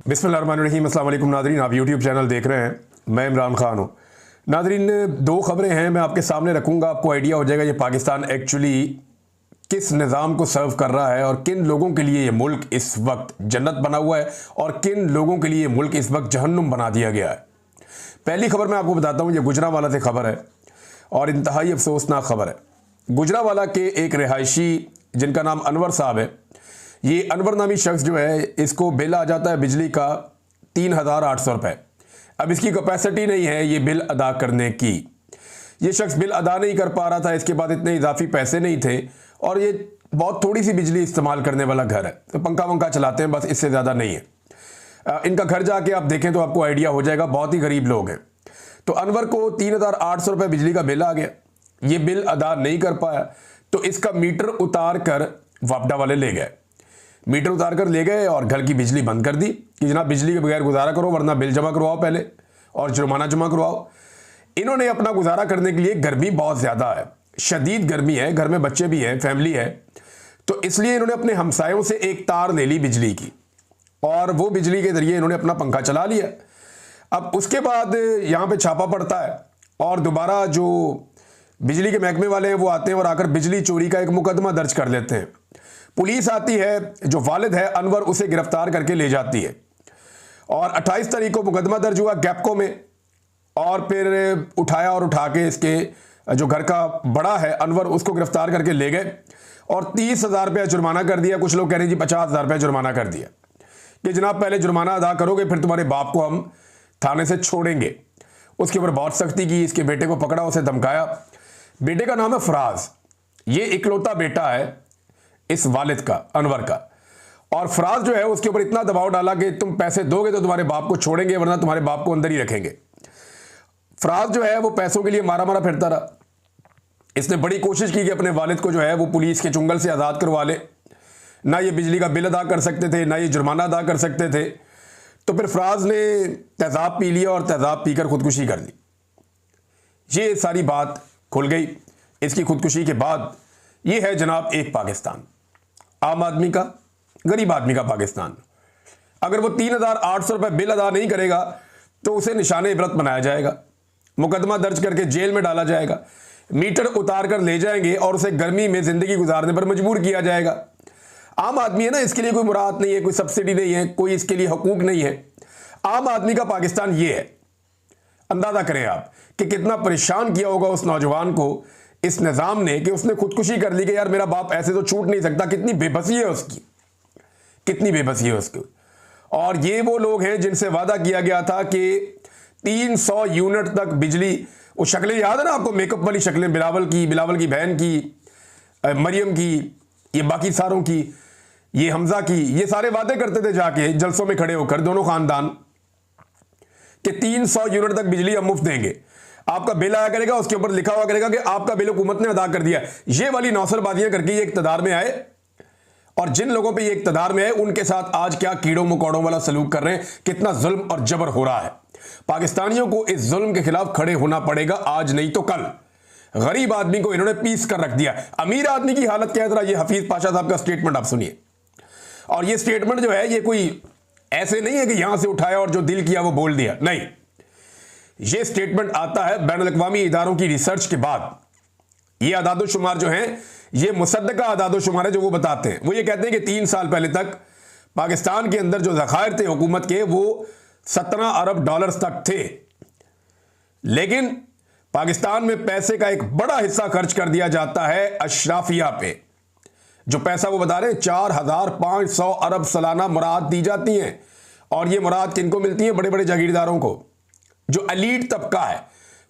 बिस्मिल्लाहिर्रहमानिर्रहीम। अस्सलाम वालेकुम नादरीन, आप यूट्यूब चैनल देख रहे हैं, मैं इमरान खान हूँ। नादरीन, दो खबरें हैं मैं आपके सामने रखूँगा, आपको आइडिया हो जाएगा ये पाकिस्तान एक्चुअली किस निज़ाम को सर्व कर रहा है और किन लोगों के लिए ये मुल्क इस वक्त जन्नत बना हुआ है और किन लोगों के लिए ये मुल्क इस वक्त जहन्नुम बना दिया गया है। पहली खबर मैं आपको बताता हूँ, ये गुजरांवाला से खबर है और इंतहाई अफसोसनाक खबर है। गुजरांवाला के एक रिहायशी जिनका नाम अनवर साहब है, ये अनवर नामी शख्स जो है, इसको बिल आ जाता है बिजली का 3,800 रुपये। अब इसकी कैपेसिटी नहीं है ये बिल अदा करने की। ये शख्स बिल अदा नहीं कर पा रहा था, इसके बाद इतने इजाफी पैसे नहीं थे और ये बहुत थोड़ी सी बिजली इस्तेमाल करने वाला घर है, तो पंखा वंखा चलाते हैं बस, इससे ज़्यादा नहीं है। इनका घर जाके आप देखें तो आपको आइडिया हो जाएगा, बहुत ही गरीब लोग हैं। तो अनवर को 3,800 रुपये बिजली का बिल आ गया, ये बिल अदा नहीं कर पाया तो इसका मीटर उतार कर वापडा वाले ले गए। मीटर उतार कर ले गए और घर की बिजली बंद कर दी कि जनाब बिजली के बगैर गुजारा करो, वरना बिल जमा करवाओ पहले और जुर्माना जमा करवाओ। इन्होंने अपना गुजारा करने के लिए, गर्मी बहुत ज़्यादा है, शदीद गर्मी है, घर में बच्चे भी हैं, फैमिली है, तो इसलिए इन्होंने अपने हमसायों से एक तार ले ली बिजली की और वो बिजली के ज़रिए इन्होंने अपना पंखा चला लिया। अब उसके बाद यहाँ पे छापा पड़ता है और दोबारा जो बिजली के महकमे वाले हैं वो आते हैं और आकर बिजली चोरी का एक मुकदमा दर्ज कर लेते हैं। पुलिस आती है, जो वालिद है अनवर, उसे गिरफ्तार करके ले जाती है और 28 तारीख को मुकदमा दर्ज हुआ गैपको में और फिर उठाया और उठा के इसके जो घर का बड़ा है अनवर, उसको गिरफ्तार करके ले गए और 30,000 रुपया जुर्माना कर दिया। कुछ लोग कह रहे हैं जी 50,000 रुपया जुर्माना कर दिया कि जनाब पहले जुर्माना अदा करोगे फिर तुम्हारे बाप को हम थाने से छोड़ेंगे। उसके ऊपर बहुत सख्ती की, इसके बेटे को पकड़ा, उसे धमकाया। बेटे का नाम है फराज, ये इकलौता बेटा है इस वालिद का, अनवर का। और फराज जो है उसके ऊपर इतना दबाव डाला कि तुम पैसे दोगे तो तुम्हारे बाप को छोड़ेंगे, वरना तुम्हारे बाप को अंदर ही रखेंगे। फराज जो है वो पैसों के लिए मारा मारा फिरता रहा। इसने बड़ी कोशिश की कि अपने वालिद को जो है वो पुलिस के चुंगल से आज़ाद करवा ले। ना ये बिजली का बिल अदा कर सकते थे, ना ये जुर्माना अदा कर सकते थे। तो फिर फराज ने तेज़ाब पी लिया और तेज़ाब पीकर खुदकुशी कर ली। ये सारी बात खुल गई। इसकी खुदकुशी के बाद ये है जनाब एक पाकिस्तान, आम आदमी का, गरीब आदमी का पाकिस्तान। अगर वो 3,800 रुपये बिल अदा नहीं करेगा तो उसे निशाने इबरत बनाया जाएगा, मुकदमा दर्ज करके जेल में डाला जाएगा, मीटर उतार कर ले जाएंगे और उसे गर्मी में ज़िंदगी गुजारने पर मजबूर किया जाएगा। आम आदमी है ना, इसके लिए कोई मुराद नहीं है, कोई सब्सिडी नहीं है, कोई इसके लिए हकूक नहीं है। आम आदमी का पाकिस्तान ये है। अंदाज़ा करें आप कि कितना परेशान किया होगा उस नौजवान को इस निज़ाम ने कि उसने खुदकुशी कर ली कि यार मेरा बाप ऐसे तो छूट नहीं सकता। कितनी बेबसी है उसकी, कितनी बेबसी है उसकी। और ये वो लोग हैं जिनसे वादा किया गया था कि 300 यूनिट तक बिजली, वो शक्लें याद है ना आपको, मेकअप वाली शक्लें, बिलावल की बहन की, मरियम की, ये बाकी सारों की, ये हमजा की, ये सारे वादे करते थे जाके जलसों में खड़े होकर दोनों खानदान कि 300 यूनिट तक बिजली हम मुफ्त देंगे। आपका बिल आया करेगा, उसके ऊपर लिखा हुआ करेगा कि आपका बिल हुकूमत ने अदा कर दिया। ये वाली नौसरबाजियां करके ये इक्तदार में आए और जिन लोगों पे ये इक्तदार में आए उनके साथ आज क्या कीड़ों मकोड़ों वाला सलूक कर रहे हैं, कितना जुल्म और जबर हो रहा है। पाकिस्तानियों को इस जुल्म के खिलाफ खड़े होना पड़ेगा, आज नहीं तो कल। गरीब आदमी को इन्होंने पीस कर रख दिया। अमीर आदमी की हालत क्या है, जरा ये हफीज पाशा साहब का स्टेटमेंट आप सुनिए। और ये स्टेटमेंट जो है ये कोई ऐसे नहीं है कि यहां से उठाया और जो दिल किया वो बोल दिया, नहीं। ये स्टेटमेंट आता है बैनुल अक़वामी इदारों की रिसर्च के बाद। ये आदादोशुमार जो हैं ये मुसद्दका आदादोशुमार है जो वो बताते हैं। वो ये कहते हैं कि 3 साल पहले तक पाकिस्तान के अंदर जो ज़खायर थे हुकूमत के वो 17 अरब डॉलर्स तक थे, लेकिन पाकिस्तान में पैसे का एक बड़ा हिस्सा खर्च कर दिया जाता है अशराफिया पे। जो पैसा वो बता रहे हैं 4,500 अरब सालाना मुराद दी जाती हैं और ये मुराद किनको मिलती है? बड़े बड़े जागीरदारों को, जो अलीट तबका है,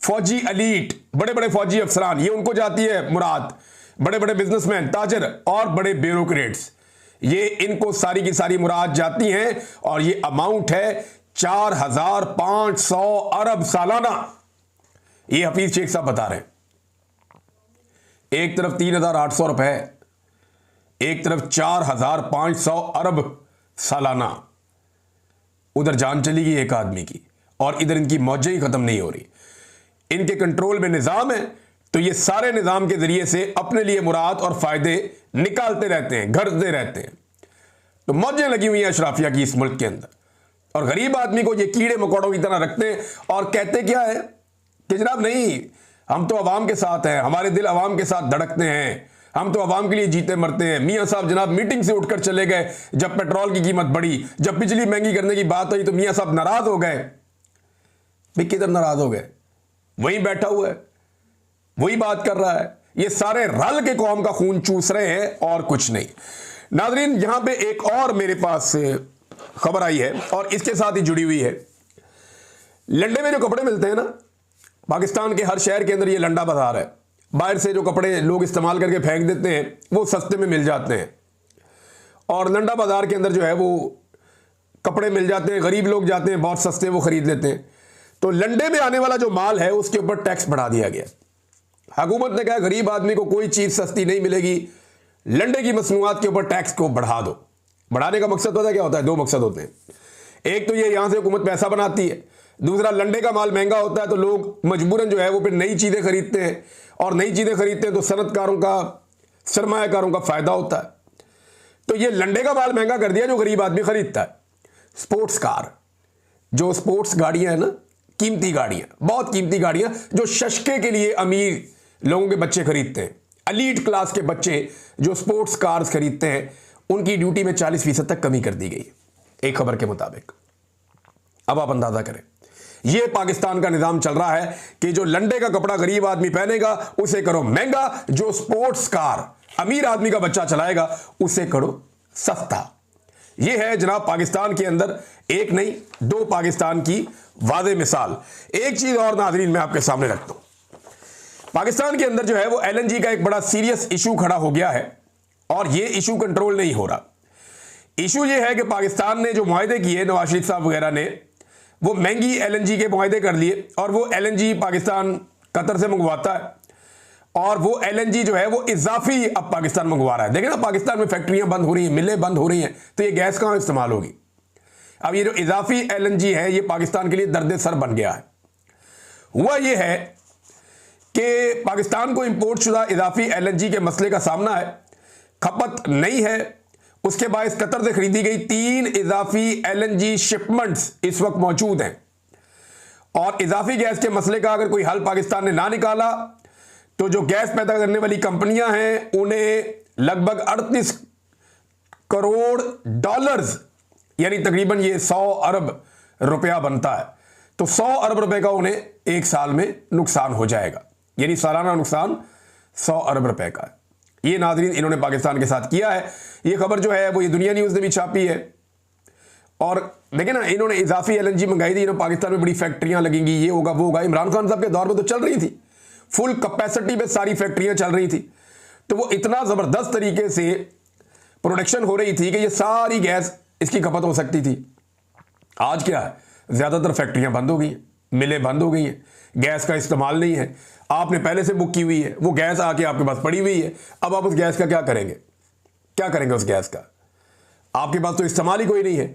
फौजी अलीट, बड़े बड़े फौजी अफसरान, ये उनको जाती है मुराद। बड़े बड़े बिजनेसमैन, ताजर और बड़े ब्यूरोक्रेट्स, ये इनको सारी की सारी मुराद जाती हैं और ये अमाउंट है 4,500 अरब सालाना। ये हफीज शेख साहब बता रहे हैं। एक तरफ 3,800 रुपए, एक तरफ 4,500 अरब सालाना। उधर जान चली गई एक आदमी की और इधर इनकी मौजें ही खत्म नहीं हो रही। इनके कंट्रोल में निज़ाम है तो ये सारे निज़ाम के ज़रिए से अपने लिए मुराद और फ़ायदे निकालते रहते हैं, गरजते रहते हैं। तो मौजें लगी हुई हैं अशराफिया की इस मुल्क के अंदर। और गरीब आदमी को ये कीड़े मकोड़ों की तरह रखते हैं और कहते क्या है कि जनाब नहीं, हम तो अवाम के साथ हैं, हमारे दिल अवाम के साथ धड़कते हैं, हम तो अवाम के लिए जीते मरते हैं। मियां साहब जनाब मीटिंग से उठकर चले गए जब पेट्रोल की कीमत बढ़ी, जब बिजली महंगी करने की बात आई तो मियां साहब नाराज हो गए। भाई किधर नाराज हो गए? वहीं बैठा हुआ है, वही बात कर रहा है। ये सारे रल के कौम का खून चूस रहे हैं और कुछ नहीं। नाजरीन, यहां पे एक और मेरे पास खबर आई है और इसके साथ ही जुड़ी हुई है। लंडे में जो कपड़े मिलते हैं ना, पाकिस्तान के हर शहर के अंदर ये लंडा बाजार है। बाहर से जो कपड़े लोग इस्तेमाल करके फेंक देते हैं वो सस्ते में मिल जाते हैं और लंडा बाजार के अंदर जो है वो कपड़े मिल जाते हैं, गरीब लोग जाते हैं, बहुत सस्ते वो खरीद लेते हैं। तो लंडे में आने वाला जो माल है उसके ऊपर टैक्स बढ़ा दिया गया। हुकूमत ने कहा गरीब आदमी को कोई चीज़ सस्ती नहीं मिलेगी, लंडे की मसनूआत के ऊपर टैक्स को बढ़ा दो। बढ़ाने का मकसद पता क्या होता है? दो मकसद होते हैं। एक तो ये यहां से हुकूमत पैसा बनाती है, दूसरा लंडे का माल महंगा होता है तो लोग मजबूरन जो है वो फिर नई चीज़ें खरीदते हैं और नई चीज़ें खरीदते हैं तो सनतकारों का, सरमायाकारों का फ़ायदा होता है। तो ये लंडे का माल महंगा कर दिया जो गरीब आदमी खरीदता है। स्पोर्ट्स कार, जो स्पोर्ट्स गाड़ियां हैं ना, कीमती गाड़ियां, बहुत कीमती गाड़ियां जो शशके के लिए अमीर लोगों के बच्चे खरीदते हैं, एलीट क्लास के बच्चे जो स्पोर्ट्स कार्स खरीदते हैं, उनकी ड्यूटी में 40% तक कमी कर दी गई एक खबर के मुताबिक। अब आप अंदाजा करें, यह पाकिस्तान का निजाम चल रहा है कि जो लंडे का कपड़ा गरीब आदमी पहनेगा उसे करो महंगा, जो स्पोर्ट्स कार अमीर आदमी का बच्चा चलाएगा उसे करो सस्ता। यह है जनाब पाकिस्तान के अंदर एक नहीं दो पाकिस्तान की वादे मिसाल। एक चीज और नाजरीन मैं आपके सामने रखता हूं, पाकिस्तान के अंदर जो है वो LNG का एक बड़ा सीरियस इशू खड़ा हो गया है और ये इशू कंट्रोल नहीं हो रहा। इशू ये है कि पाकिस्तान ने जो मुआहदे किए, नवाज शरीफ साहब वगैरह ने, वो महंगी LNG के मुआहदे कर लिए और वो LNG पाकिस्तान कतर से मंगवाता है और वो LNG जो है वो इजाफी अब पाकिस्तान मंगवा रहा है। देखें ना, पाकिस्तान में फैक्ट्रियां बंद हो रही हैं, मिलें बंद हो रही हैं, तो ये गैस कहां इस्तेमाल होगी? अब ये जो इजाफी LNG है ये पाकिस्तान के लिए दर्द सर बन गया है। हुआ ये है कि पाकिस्तान को इंपोर्ट शुदा इजाफी LNG के मसले का सामना है, खपत नहीं है, उसके बाद कतर से खरीदी गई 3 इजाफी LNG शिपमेंट्स इस वक्त मौजूद हैं और इजाफी गैस के मसले का अगर कोई हल पाकिस्तान ने ना निकाला तो जो गैस पैदा करने वाली कंपनियां हैं उन्हें लगभग 38 करोड़ डॉलर्स यानी तकरीबन ये 100 अरब रुपया बनता है, तो 100 अरब रुपए का उन्हें एक साल में नुकसान हो जाएगा, यानी सालाना नुकसान 100 अरब रुपए का है। ये नाजरीन इन्होंने पाकिस्तान के साथ किया है। ये खबर जो है वो ये दुनिया न्यूज़ ने भी छापी है और देखें ना, इन्होंने इजाफी LNG मंगाई थी, इन्होंने पाकिस्तान में बड़ी फैक्ट्रियां लगेंगी, ये होगा वो होगा। इमरान खान साहब के दौर में तो चल रही थी, फुल कैपेसिटी पे सारी फैक्ट्रियां चल रही थी, तो वो इतना ज़बरदस्त तरीके से प्रोडक्शन हो रही थी कि ये सारी गैस इसकी खपत हो सकती थी। आज क्या है, ज़्यादातर फैक्ट्रियां बंद हो गई हैं, मिलें बंद हो गई हैं, गैस का इस्तेमाल नहीं है, आपने पहले से बुक की हुई है, वो गैस आके आपके पास पड़ी हुई है। अब आप उस गैस का क्या करेंगे? क्या करेंगे उस गैस का? आपके पास तो इस्तेमाल ही कोई नहीं है।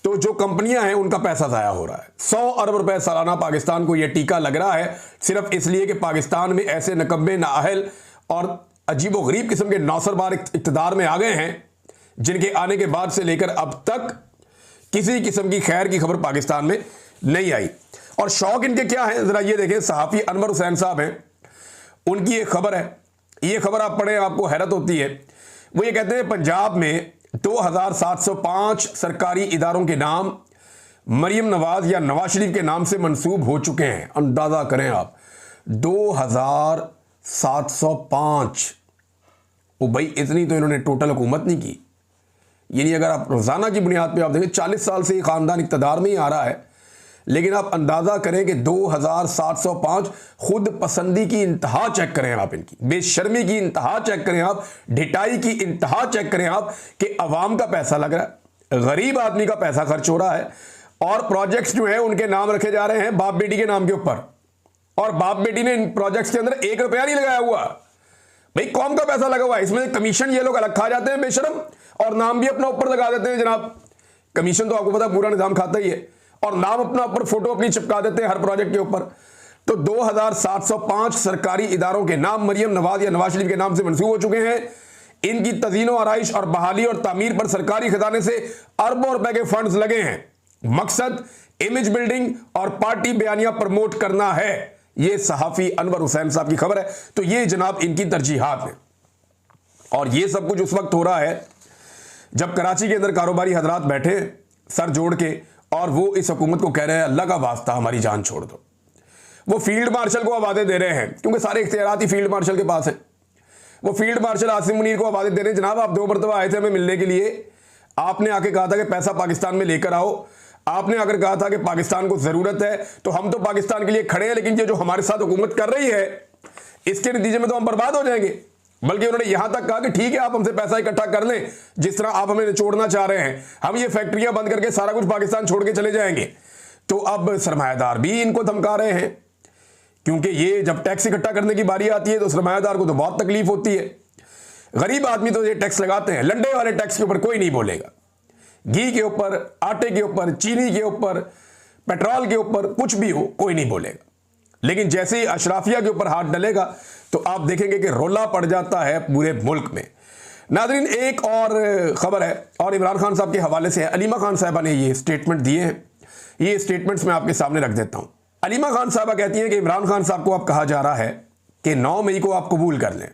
तो जो कंपनियां हैं उनका पैसा ज़ाया हो रहा है। 100 अरब रुपए सालाना पाकिस्तान को यह टीका लग रहा है सिर्फ इसलिए कि पाकिस्तान में ऐसे नकम्मे, नाअहल और अजीब व गरीब किस्म के नौसरबार इक़्तिदार में आ गए हैं जिनके आने के बाद से लेकर अब तक किसी किस्म की खैर की खबर पाकिस्तान में नहीं आई। और शौक इनके क्या है, ज़रा ये देखें, सहाफ़ी अनवर हुसैन साहब हैं, उनकी एक खबर है, ये खबर आप पढ़ें आपको हैरत होती है। वो ये कहते हैं पंजाब में 2705 सरकारी इदारों के नाम मरीम नवाज या नवाज शरीफ के नाम से मंसूब हो चुके हैं। अंदाज़ा करें आप, 2705। ओ भाई, इतनी तो इन्होंने टोटल हुकूमत नहीं की। यानी अगर आप रोज़ाना की बुनियाद पे आप देखें, 40 साल से ये ख़ानदान इक़्तिदार में ही आ रहा है, लेकिन आप अंदाज़ा करें कि 2705, खुद पसंदी की इंतहा चेक करें आप, इनकी बेशर्मी की इंतहा चेक करें आप, ढिटाई की इंतहा चेक करें आप कि अवाम का पैसा लग रहा है, गरीब आदमी का पैसा खर्च हो रहा है और प्रोजेक्ट्स जो है उनके नाम रखे जा रहे हैं बाप बेटी के नाम के ऊपर, और बाप बेटी ने इन प्रोजेक्ट्स के अंदर 1 रुपया नहीं लगाया हुआ। भाई कौम का पैसा लगा हुआ है, इसमें कमीशन ये लोग अलग खा जाते हैं बेशरम, और नाम भी अपना ऊपर लगा देते हैं। जनाब कमीशन तो आपको पता पूरा निजाम खाता ही है, और नाम अपना ऊपर फोटो अपनी चिपका देते हैं हर प्रोजेक्ट के ऊपर। तो 2705 सरकारी इदारों के नाम मरियम नवाज या नवाज शरीफ के नाम से मंसूब हो चुके हैं। इनकी तज़ीनो आराइश और बहाली और तामीर पर सरकारी खजाने से अरबों रुपए के फंड्स लगे हैं। मकसद इमेज बिल्डिंग और पार्टी बयानिया प्रमोट करना है। यह सहाफी अनवर हुसैन साहब की खबर है। तो ये जनाब इनकी तरजीहात है और ये सब कुछ उस वक्त हो रहा है जब कराची के अंदर कारोबारी हजरात बैठे सर जोड़ के और वो इस हुकूमत को कह रहे हैं अल्लाह का वास्ता हमारी जान छोड़ दो। वो फील्ड मार्शल को आवाज़ें दे रहे हैं क्योंकि सारे इख्तियारात ही फील्ड मार्शल के पास है। वो फील्ड मार्शल आसिम मुनीर को आवाज़ें दे रहे हैं, जनाब आप 2 मरतबा आए थे हमें मिलने के लिए, आपने आके कहा था कि पैसा पाकिस्तान में लेकर आओ, आपने अगर कहा था कि पाकिस्तान को ज़रूरत है तो हम तो पाकिस्तान के लिए खड़े हैं, लेकिन ये जो हमारे साथ हुकूमत कर रही है इसके नतीजे में तो हम बर्बाद हो जाएंगे। बल्कि उन्होंने यहां तक कहा कि ठीक है आप हमसे पैसा इकट्ठा कर लें जिस तरह आप हमें निचोड़ना चाह रहे हैं, हम ये फैक्ट्रियां बंद करके सारा कुछ पाकिस्तान छोड़ के चले जाएंगे। तो अब सरमायादार भी इनको धमका रहे हैं क्योंकि ये जब टैक्स इकट्ठा करने की बारी आती है तो सरमायादार को तो बहुत तकलीफ होती है। गरीब आदमी तो ये टैक्स लगाते हैं, लंडे वाले टैक्स के ऊपर कोई नहीं बोलेगा, घी के ऊपर, आटे के ऊपर, चीनी के ऊपर, पेट्रोल के ऊपर, कुछ भी हो कोई नहीं बोलेगा। लेकिन जैसे ही अशराफिया के ऊपर हाथ डलेगा तो आप देखेंगे कि रोला पड़ जाता है पूरे मुल्क में। नाज़रीन एक और खबर है और इमरान खान साहब के हवाले से है। अलीमा खान साहबा ने ये स्टेटमेंट दिए हैं, ये स्टेटमेंट्स मैं आपके सामने रख देता हूं। अलीमा खान साहबा कहती हैं कि इमरान खान साहब को अब कहा जा रहा है कि 9 मई को आप कबूल कर लें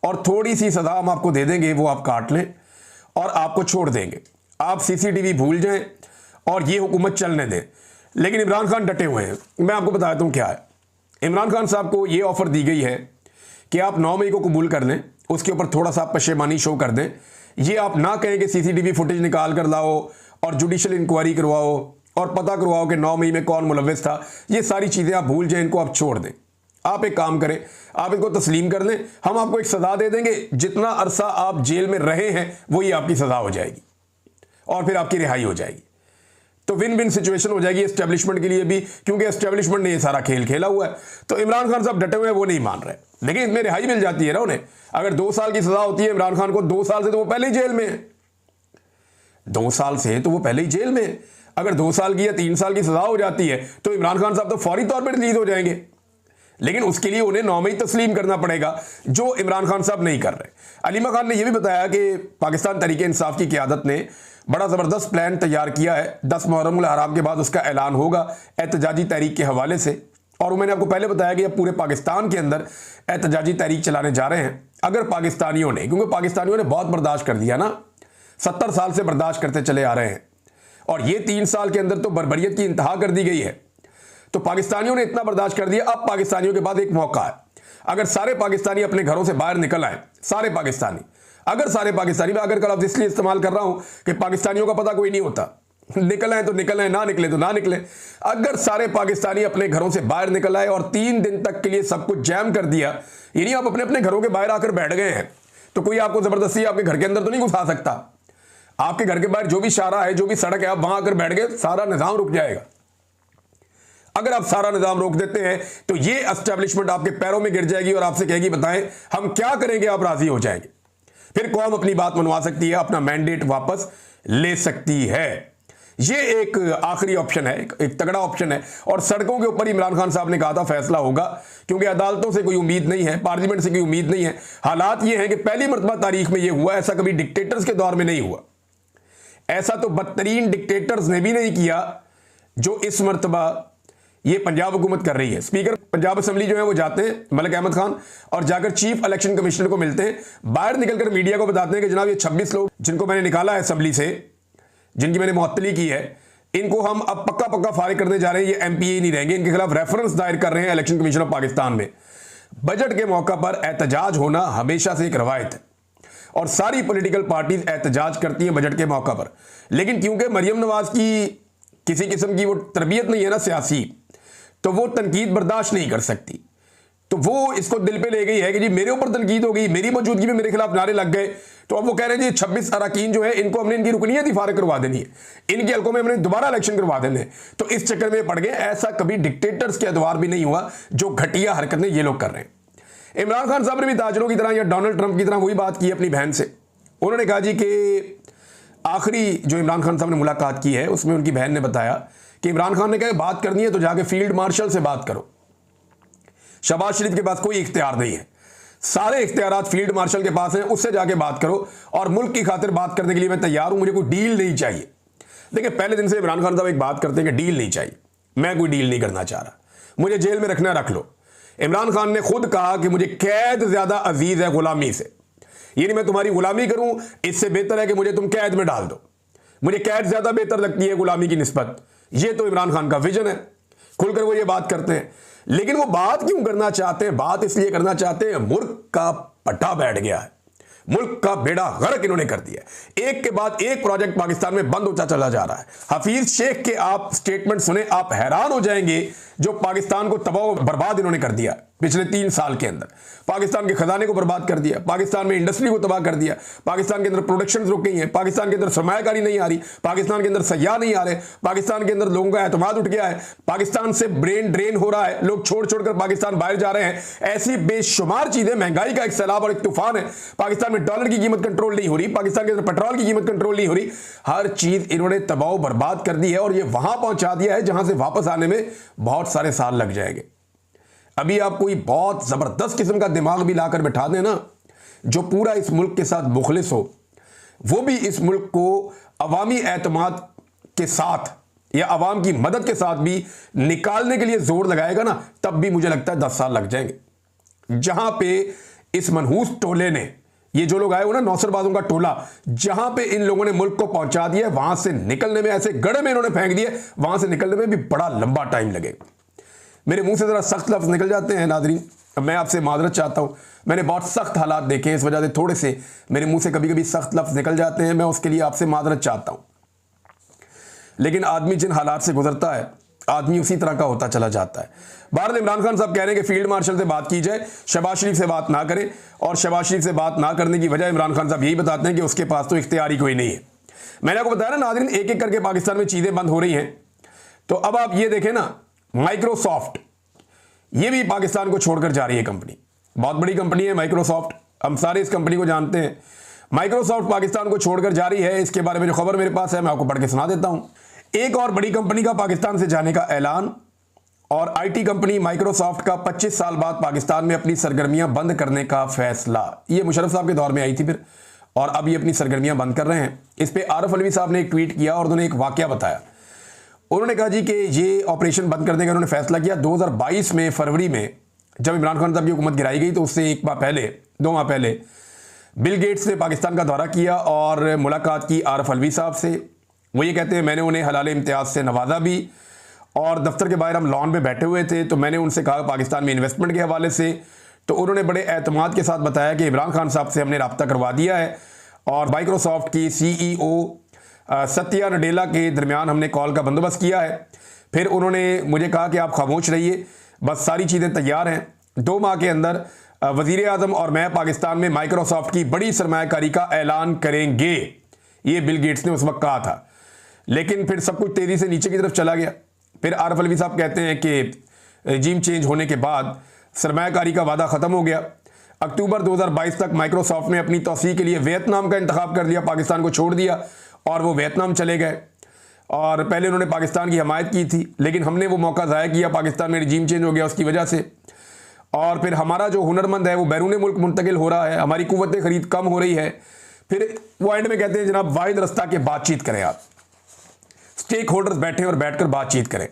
और थोड़ी सी सजा हम आपको दे देंगे, वो आप काट लें और आपको छोड़ देंगे, आप CCTV भूल जाएं और ये हुकूमत चलने दें। लेकिन इमरान खान डटे हुए हैं। मैं आपको बताता हूं क्या है। इमरान खान साहब को ये ऑफर दी गई है कि आप 9 मई को कबूल कर लें, उसके ऊपर थोड़ा सा पशेमानी शो कर दें, ये आप ना कहें कि CCTV फुटेज निकाल कर लाओ और जुडिशल इंक्वायरी करवाओ और पता करवाओ कि 9 मई में कौन मुलव्विस था, ये सारी चीज़ें आप भूल जाएं, इनको आप छोड़ दें। आप एक काम करें, आप इनको तस्लीम कर लें, हम आपको एक सज़ा दे देंगे, जितना अरसा आप जेल में रहे हैं वही आपकी सज़ा हो जाएगी और फिर आपकी रिहाई हो जाएगी। तो विन विन सिचुएशन हो जाएगी एस्टेब्लिशमेंट के लिए भी, क्योंकि एस्टेब्लिशमेंट ने ये सारा खेल खेला हुआ है। तो इमरान खान साहब डटे हुए हैं, वो नहीं मान रहे, लेकिन इसमें रिहाई मिल जाती है ना उन्हें। अगर 2 साल की सजा होती है इमरान खान को, 2 साल से तो वो पहले ही जेल में है, 2 साल से तो वो पहले ही जेल में है। अगर 2 साल की या 3 साल की सजा हो जाती है तो इमरान खान साहब तो फौरी तौर पर रिलीज हो जाएंगे, लेकिन उसके लिए उन्हें 9 मई तस्लीम करना पड़ेगा, जो इमरान खान साहब नहीं कर रहे। अलीमा खान ने यह भी बताया कि पाकिस्तान तहरीक इंसाफ की क़यादत ने बड़ा ज़बरदस्त प्लान तैयार किया है। 10 मुहर्रम उल हराम के बाद उसका ऐलान होगा एहतजाजी तहरीक के हवाले से, और मैंने आपको पहले बताया कि अब पूरे पाकिस्तान के अंदर एहतजाजी तहरीक चलाने जा रहे हैं। अगर पाकिस्तानियों ने, क्योंकि पाकिस्तानियों ने बहुत बर्दाश्त कर दिया ना, 70 साल से बर्दाश्त करते चले आ रहे हैं और ये 3 साल के अंदर तो बर्बरियत की इंतहा कर दी गई है, तो पाकिस्तानियों ने इतना बर्दाश्त कर दिया। अब पाकिस्तानियों के पास एक मौका है, अगर सारे पाकिस्तानी अपने घरों से बाहर निकल आए, सारे पाकिस्तानी, अगर सारे पाकिस्तानी, मैं अगर का लफ्ज़ इसलिए इस्तेमाल कर रहा हूं कि पाकिस्तानियों का पता कोई नहीं होता, निकल आए तो निकल आए, ना निकले तो ना निकले। अगर सारे पाकिस्तानी अपने घरों से बाहर निकल आए और 3 दिन तक के लिए सब कुछ जैम कर दिया, यानी आप अपने अपने घरों के बाहर आकर बैठ गए हैं, तो कोई आपको ज़बरदस्ती आपके घर के अंदर तो नहीं घुसा सकता। आपके घर के बाहर जो भी शारा है, जो भी सड़क है, आप वहां आकर बैठ गए, सारा निज़ाम रुक जाएगा। अगर आप सारा निज़ाम रोक देते हैं तो ये एस्टेब्लिशमेंट आपके पैरों में गिर जाएगी और आपसे कहेगी बताएं हम क्या करेंगे, आप राजी हो जाएंगे। फिर कौम अपनी बात मनवा सकती है, अपना मैंडेट वापस ले सकती है। ये एक आखिरी ऑप्शन है, एक तगड़ा ऑप्शन है। और सड़कों के ऊपर इमरान खान साहब ने कहा था फैसला होगा, क्योंकि अदालतों से कोई उम्मीद नहीं है, पार्लियामेंट से कोई उम्मीद नहीं है। हालात ये हैं कि पहली मरतबा तारीख में ये हुआ, ऐसा कभी डिक्टेटर्स के दौर में नहीं हुआ। ऐसा तो बदतरीन डिक्टेटर्स ने भी नहीं किया जो इस मरतबा ये पंजाब हुकूमत कर रही है। स्पीकर पंजाब असेंबली जो है वो जाते हैं मलिक अहमद खान और जाकर चीफ इलेक्शन कमिश्नर को मिलते हैं, बाहर निकलकर मीडिया को बताते हैं कि जनाब ये 26 लोग जिनको मैंने निकाला है असेंबली से, जिनकी मैंने मुअत्तली की है, इनको हम अब पक्का फारिग करने जा रहे हैं, ये MPA नहीं रहेंगे, इनके खिलाफ रेफरेंस दायर कर रहे हैं इलेक्शन कमीशन ऑफ पाकिस्तान में। बजट के मौका पर एहतजाज होना हमेशा से एक रवायत है और सारी पॉलिटिकल पार्टीज एहतजाज करती हैं बजट के मौका पर, लेकिन क्योंकि मरियम नवाज की किसी किस्म की वो तरबियत नहीं है ना सियासी, तो वो तनकीद बर्दाश्त नहीं कर सकती, तो वो इसको दिल पे ले गई है कि जी मेरे ऊपर तनकीद हो गई, मेरी मौजूदगी में मेरे खिलाफ नारे लग गए, तो अब वो कह रहे हैं जी 26 अरकान जो है इनको हमने इनकी रुकनीत ही फारिग करवा देनी है, इनके हल्कों में हमने दोबारा इलेक्शन करवा देने, तो इस चक्कर में पड़ गए। ऐसा कभी डिक्टेटर्स के अदवार भी नहीं हुआ जो घटिया हरकतें ये लोग कर रहे हैं। इमरान खान साहब ने भी ताजरों की तरह या डोनाल्ड ट्रंप की तरह वही बात की अपनी बहन से। उन्होंने कहा जी कि आखिरी जो इमरान खान साहब ने मुलाकात की है उसमें उनकी बहन ने बताया कि इमरान खान ने कहा बात करनी है तो जाके फील्ड मार्शल से बात करो। शहबाज शरीफ के पास कोई इख्तियार नहीं है, सारे इख्तियारात फील्ड मार्शल के पास हैं, उससे जाके बात करो और मुल्क की खातिर बात करने के लिए मैं तैयार हूं, मुझे कोई डील नहीं चाहिए। देखिए, पहले दिन से इमरान खान साहब एक बात करते हैं कि डील नहीं चाहिए, मैं कोई डील नहीं करना चाह रहा, मुझे जेल में रखना रख लो। इमरान खान ने खुद कहा कि मुझे कैद ज्यादा अजीज है गुलामी से, यानी मैं तुम्हारी गुलामी करूं इससे बेहतर है कि मुझे तुम कैद में डाल दो, मुझे कैद ज्यादा बेहतर लगती है गुलामी की निस्बत। ये तो इमरान खान का विजन है, खुलकर वो ये बात करते हैं। लेकिन वो बात क्यों करना चाहते हैं? बात इसलिए करना चाहते हैं, मुल्क का पट्टा बैठ गया है, मुल्क का बेड़ा गर्क इन्होंने कर दिया। एक के बाद एक प्रोजेक्ट पाकिस्तान में बंद होता चला जा रहा है। हफीज शेख के आप स्टेटमेंट सुने, आप हैरान हो जाएंगे, जो पाकिस्तान को तबाह बर्बाद इन्होंने कर दिया पिछले 3 साल के अंदर। पाकिस्तान के खजाने को बर्बाद कर दिया, पाकिस्तान में इंडस्ट्री को तबाह कर दिया, पाकिस्तान के अंदर प्रोडक्शन रुक गई है, पाकिस्तान के अंदर सरमायाकारी नहीं आ रही, पाकिस्तान के अंदर सयाह नहीं आ रहे, पाकिस्तान के अंदर लोगों का एतमाद उठ गया है, पाकिस्तान से ब्रेन ड्रेन हो रहा है, लोग छोड़ छोड़कर पाकिस्तान बाहर जा रहे हैं। ऐसी बेशुमार चीजें, महंगाई का एक सैलाब और एक तूफान है, पाकिस्तान में डॉलर की कीमत कंट्रोल नहीं हो रही, पाकिस्तान के अंदर पेट्रोल की कीमत कंट्रोल नहीं हो रही, हर चीज इन्होंने तबाह बर्बाद कर दी है और ये वहां पहुंचा दिया है जहां से वापस आने में बहुत सारे साल लग जाएंगे। अभी आप कोई बहुत जबरदस्त किस्म का दिमाग भी लाकर बैठा दें ना, जो पूरा इस मुल्क के साथ मुखलिस हो, वो भी इस मुल्क को अवामी एतमाद के साथ या अवाम की मदद के साथ भी निकालने के लिए जोर लगाएगा ना, तब भी मुझे लगता है 10 साल लग जाएंगे। जहां पे इस मनहूस टोले ने, ये जो लोग आए हो ना, नौसरबाजों का टोला, जहां पे इन लोगों ने मुल्क को पहुंचा दिया, वहां से निकलने में, ऐसे गड़े में इन्होंने फेंक दिए, वहां से निकलने में भी बड़ा लंबा टाइम लगेगा। मेरे मुंह से जरा सख्त लफ्ज निकल जाते हैं नादरीन, मैं आपसे माजरत चाहता हूं। मैंने बहुत सख्त हालात देखे हैं, इस वजह से थोड़े से मेरे मुंह से कभी कभी सख्त लफ्ज निकल जाते हैं, मैं उसके लिए आपसे माजरत चाहता हूं। लेकिन आदमी जिन हालात से गुजरता है, आदमी उसी तरह का होता चला जाता है। बहरहाल इमरान खान साहब कह रहे हैं कि फील्ड मार्शल से बात की जाए, शहबाज शरीफ से बात ना करें, और शहबाज शरीफ से बात ना करने की वजह इमरान खान साहब यही बताते हैं कि उसके पास तो इख्तियारी कोई नहीं है। मैंने आपको बताया ना नादरीन, एक एक करके पाकिस्तान में चीजें बंद हो रही हैं। तो अब आप ये देखें ना, माइक्रोसॉफ्ट, ये भी पाकिस्तान को छोड़कर जा रही है कंपनी, बहुत बड़ी कंपनी है माइक्रोसॉफ्ट, हम सारे इस कंपनी को जानते हैं। माइक्रोसॉफ्ट पाकिस्तान को छोड़कर जा रही है, इसके बारे में जो खबर मेरे पास है मैं आपको पढ़ के सुना देता हूं। एक और बड़ी कंपनी का पाकिस्तान से जाने का ऐलान, और आईटी कंपनी माइक्रोसॉफ्ट का 25 साल बाद पाकिस्तान में अपनी सरगर्मियां बंद करने का फैसला। ये मुशर्रफ साहब के दौर में आई थी फिर, और अब ये अपनी सरगर्मियां बंद कर रहे हैं। इस पर आरफ अलवी साहब ने एक ट्वीट किया और उन्होंने एक वाकया बताया। उन्होंने कहा जी कि ये ऑपरेशन बंद करने का उन्होंने फैसला किया 2022 में फरवरी में, जब इमरान खान साहब की हुकूमत गिराई गई, तो उससे 1 माह पहले, 2 माह पहले बिल गेट्स ने पाकिस्तान का दौरा किया और मुलाकात की आरफ अलवी साहब से। वो ये कहते हैं मैंने उन्हें हलाल इम्तियाज से नवाजा भी, और दफ्तर के बाहर हम लॉन पे बैठे हुए थे, तो मैंने उनसे कहा पाकिस्तान में इन्वेस्टमेंट के हवाले से, तो उन्होंने बड़े एतमाद के साथ बताया कि इमरान खान साहब से हमने रब्ता करवा दिया है, और माइक्रोसॉफ्ट की CEO सत्या नडेला के दरमियान हमने कॉल का बंदोबस्त किया है। फिर उन्होंने मुझे कहा कि आप खामोश रहिए, बस सारी चीज़ें तैयार हैं, 2 माह के अंदर वज़ीर आज़म और मैं पाकिस्तान में माइक्रोसॉफ्ट की बड़ी सरमायाकारी का ऐलान करेंगे। ये बिल गेट्स ने उस वक्त कहा था, लेकिन फिर सब कुछ तेज़ी से नीचे की तरफ चला गया। फिर आरफ अलवी साहब कहते हैं कि रजीम चेंज होने के बाद सरमायाकारी का वादा ख़त्म हो गया। अक्टूबर 2022 तक माइक्रोसॉफ्ट ने अपनी तौसीक़ के लिए वियतनाम का इंतखाब कर लिया, पाकिस्तान को छोड़ दिया और वो वियतनाम चले गए। और पहले उन्होंने पाकिस्तान की हमायत की थी, लेकिन हमने वो मौका ज़ाया किया, पाकिस्तान में रजीम चेंज हो गया उसकी वजह से। और फिर हमारा जो हुनरमंद है वो बैरून मुल्क मुंतकिल हो रहा है, हमारी कुव्वत खरीद कम हो रही है। फिर वो एंड में कहते हैं जनाब वाहिद रास्ता के बातचीत करें, आप स्टेक होल्डर्स बैठें और बैठकर बातचीत करें।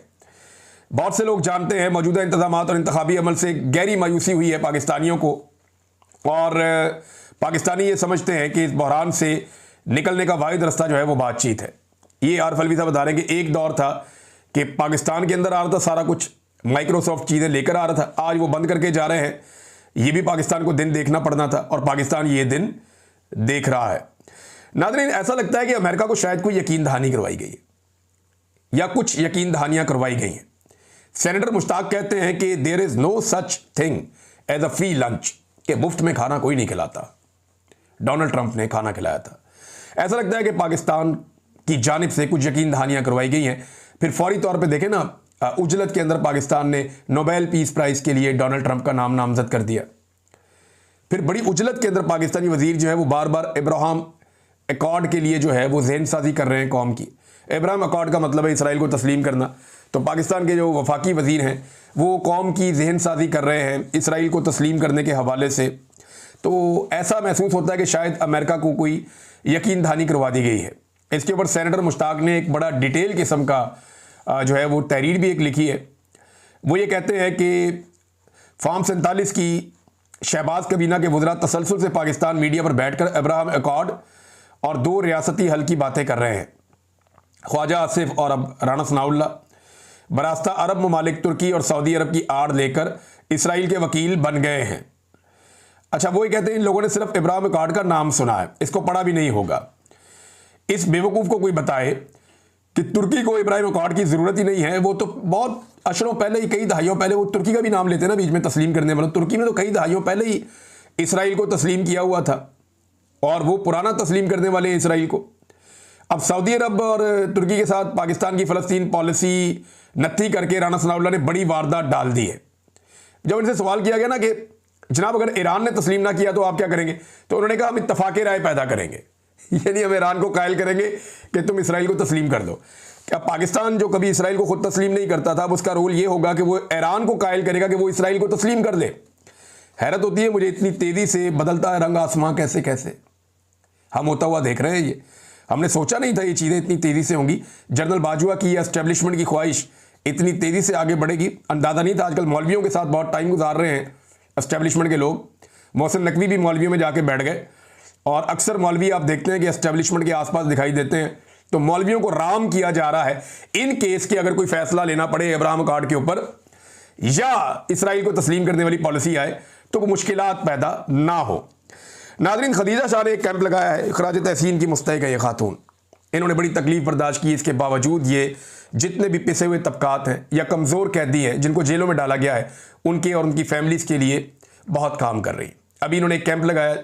बहुत से लोग जानते हैं मौजूदा इंतजामात और इंतखाबी अमल से गहरी मायूसी हुई है पाकिस्तानियों को, और पाकिस्तानी ये समझते हैं कि इस बहरान से निकलने का वाहिद रास्ता जो है वो बातचीत है। ये आरफ अलवी साहब बता रहे हैं कि एक दौर था कि पाकिस्तान के अंदर आ रहा था सारा कुछ, माइक्रोसॉफ्ट चीज़ें लेकर आ रहा था, आज वो बंद करके जा रहे हैं। ये भी पाकिस्तान को दिन देखना पड़ना था और पाकिस्तान ये दिन देख रहा है। नाज़रीन, ऐसा लगता है कि अमेरिका को शायद कोई यकीन दहानी करवाई गई है या कुछ यकीन दहानियाँ करवाई गई हैं। सेनेटर मुश्ताक कहते हैं कि there is no such thing as a free lunch, कि मुफ्त में खाना कोई नहीं खिलाता। डोनाल्ड ट्रंप ने खाना खिलाया था। ऐसा लगता है कि पाकिस्तान की जानिब से कुछ यकीन दहानियाँ करवाई गई हैं। फिर फौरी तौर पे देखें ना, उजलत के अंदर पाकिस्तान ने नोबेल पीस प्राइज़ के लिए डोनाल्ड ट्रंप का नाम नामजद कर दिया। फिर बड़ी उजलत के अंदर पाकिस्तानी वजीर जो है वो बार बार इब्राहिम अकॉर्ड के लिए जो है वो जहन साजी कर रहे हैं कौम की। इब्राहिम अकॉर्ड का मतलब है इसराइल को तस्लीम करना। तो पाकिस्तान के जो वफाकी वजीर हैं वो कौम की जहन साजी कर रहे हैं इसराइल को तस्लीम करने के हवाले से। तो ऐसा महसूस होता है कि शायद अमेरिका को कोई यकीन दहानी करवा दी गई है। इसके ऊपर सेनेटर मुश्ताक ने एक बड़ा डिटेल किस्म का जो है वो तहरीर भी एक लिखी है। वो ये कहते हैं कि फार्म 47 की शहबाज कबीना के वज़रा तसलसल से पाकिस्तान मीडिया पर बैठकर अब्राहम अकॉर्ड और 2 रियासती हल की बातें कर रहे हैं। ख्वाजा आसिफ और अब राना सनाउल्लाह बरास्ता अरब ममालिक तुर्की और सऊदी अरब की आड़ लेकर इसराइल के वकील बन गए हैं। अच्छा, वो ये कहते हैं इन लोगों ने सिर्फ इब्राहिम अकॉर्ड का नाम सुना है, इसको पढ़ा भी नहीं होगा। इस बेवकूफ़ को कोई बताए कि तुर्की को इब्राहिम अकॉर्ड की ज़रूरत ही नहीं है। वो तो बहुत अशरों पहले ही, कई दहाइयों पहले वो तुर्की का भी नाम लेते हैं ना बीच में तस्लीम करने वाला। तुर्की ने तो कई दहाइयों पहले ही इसराइल को तस्लीम किया हुआ था और वो पुराना तस्लीम करने वाले हैं इसराइल को। अब सऊदी अरब और तुर्की के साथ पाकिस्तान की फ़लस्तीन पॉलिसी नत्थी करके राना सनाउल्लाह ने बड़ी वारदात डाल दी है। जब इनसे सवाल किया गया ना कि जनाब अगर ईरान ने तस्लीम ना किया तो आप क्या करेंगे, तो उन्होंने कहा हम इत्तफाक़ राय पैदा करेंगे, यानी हम ईरान को कायल करेंगे कि तुम इसराइल को तस्लीम कर दो। क्या पाकिस्तान जो कभी इसराइल को खुद तस्लीम नहीं करता था, अब उसका रोल ये होगा कि वो ईरान को कायल करेगा कि वो इसराइल को तस्लीम कर दे। हैरत होती है मुझे, इतनी तेज़ी से बदलता है रंग आसमां, कैसे कैसे हम होता हुआ देख रहे हैं। ये हमने सोचा नहीं था ये चीज़ें इतनी तेज़ी से होंगी। जनरल बाजवा की एस्टेब्लिशमेंट की ख्वाहिश इतनी तेज़ी से आगे बढ़ेगी, अंदाज़ा नहीं था। आजकल मौलवियों के साथ बहुत टाइम गुजार रहे हैं एस्टेब्लिशमेंट के लोग। मोहसिन नकवी भी मौलवियों में जाके बैठ गए और अक्सर मौलवी आप देखते हैं कि एस्टेब्लिशमेंट के आसपास दिखाई देते हैं। तो मौलवियों को राम किया जा रहा है इन केस के अगर कोई फैसला लेना पड़े अब्राहम अकॉर्ड के ऊपर या इसराइल को तस्लीम करने वाली पॉलिसी आए तो वो मुश्किलात पैदा ना हो। नाज़रीन, खदीजा शाह ने एक कैंप लगाया है, खराज तहसीन की मुस्तहिक है ये खातून। इन्होंने बड़ी तकलीफ बर्दाश्त की, इसके बावजूद ये जितने भी पिसे हुए तबकात हैं या कमज़ोर कैदी हैं जिनको जेलों में डाला गया है उनके और उनकी फैमिलीज़ के लिए बहुत काम कर रही है। अभी इन्होंने एक कैंप लगाया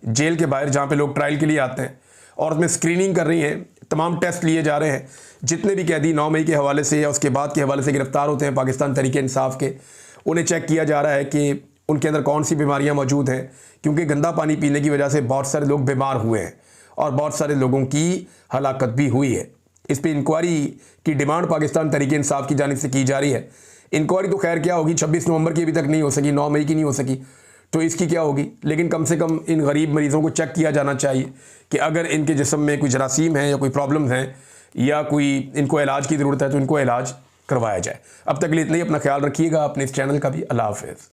जेल के बाहर जहाँ पे लोग ट्रायल के लिए आते हैं और उसमें स्क्रीनिंग कर रही हैं, तमाम टेस्ट लिए जा रहे हैं। जितने भी कैदी 9 मई के हवाले से या उसके बाद के हवाले से गिरफ्तार होते हैं पाकिस्तान तहरीक इंसाफ के, उन्हें चेक किया जा रहा है कि उनके अंदर कौन सी बीमारियां मौजूद हैं, क्योंकि गंदा पानी पीने की वजह से बहुत सारे लोग बीमार हुए हैं और बहुत सारे लोगों की हलाकत भी हुई है। इस पर इंक्वायरी की डिमांड पाकिस्तान तहरीक इंसाफ की जानिब से की जा रही है। इंक्वायरी तो खैर क्या होगी, 26 नवंबर की अभी तक नहीं हो सकी, 9 मई की नहीं हो सकी, तो इसकी क्या होगी। लेकिन कम से कम इन गरीब मरीज़ों को चेक किया जाना चाहिए कि अगर इनके जिस्म में कोई जरासीम है या कोई प्रॉब्लम्स हैं या कोई इनको इलाज की ज़रूरत है तो इनको इलाज करवाया जाए। अब तक के लिए इतना ही। अपना ख्याल रखिएगा, अपने इस चैनल का भी। अल्लाह हाफ़िज़।